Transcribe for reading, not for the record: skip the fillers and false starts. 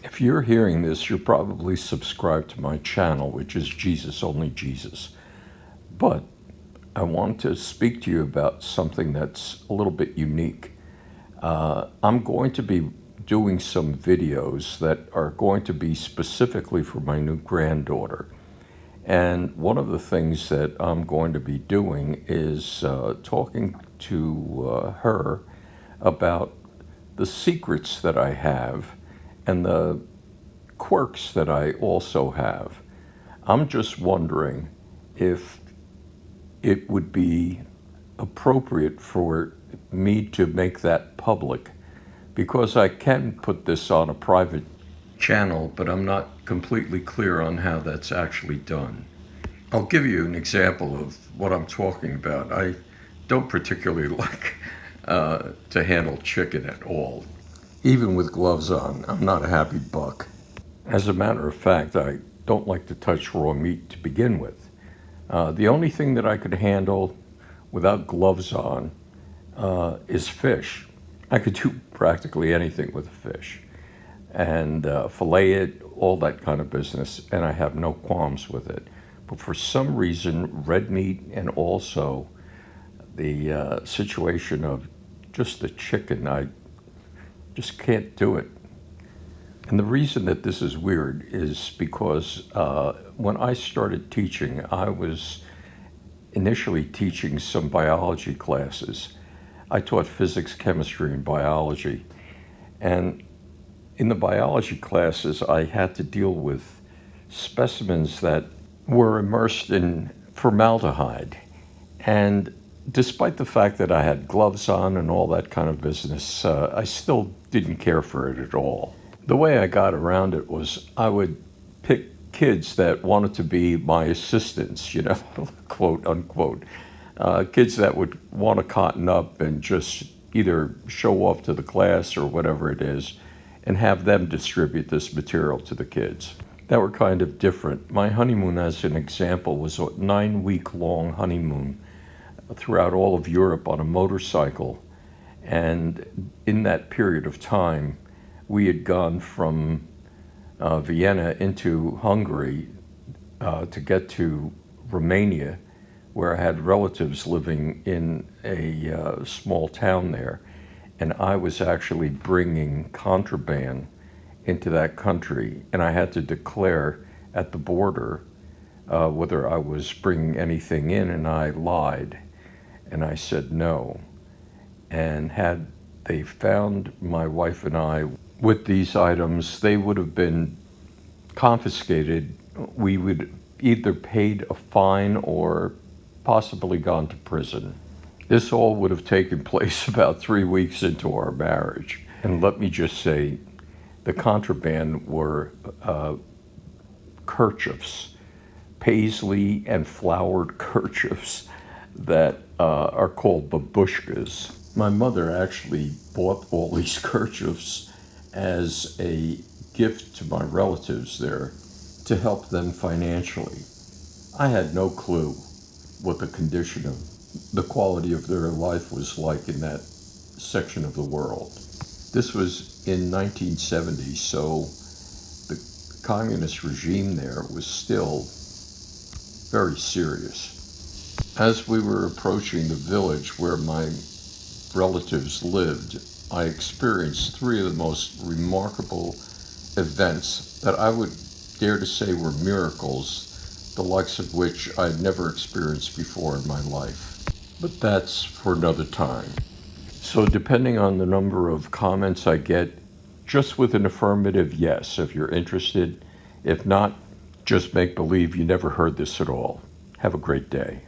If you're hearing this, you're probably subscribed to my channel, which is Jesus Only Jesus. But I want to speak to you about something that's a little bit unique. I'm going to be doing some videos that are going to be specifically for my new granddaughter. And one of the things that I'm going to be doing is talking to her about the secrets that I have and the quirks that I also have. I'm just wondering if it would be appropriate for me to make that public, because I can put this on a private channel, but I'm not completely clear on how that's actually done. I'll give you an example of what I'm talking about. I don't particularly like to handle chicken at all. Even with gloves on, I'm not a happy buck. As a matter of fact, I don't like to touch raw meat to begin with. The only thing that I could handle without gloves on is fish. I could do practically anything with a fish and fillet it, all that kind of business, and I have no qualms with it. But for some reason, red meat and also the situation of just the chicken, I just can't do it. And the reason that this is weird is because when I started teaching, I was initially teaching some biology classes. I taught physics, chemistry, and biology. And in the biology classes, I had to deal with specimens that were immersed in formaldehyde. And despite the fact that I had gloves on and all that kind of business, I still didn't care for it at all. The way I got around it was I would pick kids that wanted to be my assistants, quote unquote. Kids that would want to cotton up and just either show off to the class or whatever it is, and have them distribute this material to the kids. That were kind of different. My honeymoon, as an example, was a 9-week-long honeymoon throughout all of Europe on a motorcycle. And in that period of time, we had gone from Vienna into Hungary to get to Romania, where I had relatives living in a small town there. And I was actually bringing contraband into that country, and I had to declare at the border whether I was bringing anything in, and I lied, and I said no. And had they found my wife and I with these items, they would have been confiscated. We would either paid a fine or possibly gone to prison. This all would have taken place about 3 weeks into our marriage. And let me just say, the contraband were kerchiefs, paisley and flowered kerchiefs that are called babushkas. My mother actually bought all these kerchiefs as a gift to my relatives there to help them financially. I had no clue what the condition of the quality of their life was like in that section of the world. This was in 1970, so the communist regime there was still very serious. As we were approaching the village where my relatives lived, I experienced 3 of the most remarkable events that I would dare to say were miracles, the likes of which I'd never experienced before in my life. But that's for another time. So depending on the number of comments I get, just with an affirmative yes if you're interested. If not, just make believe you never heard this at all. Have a great day.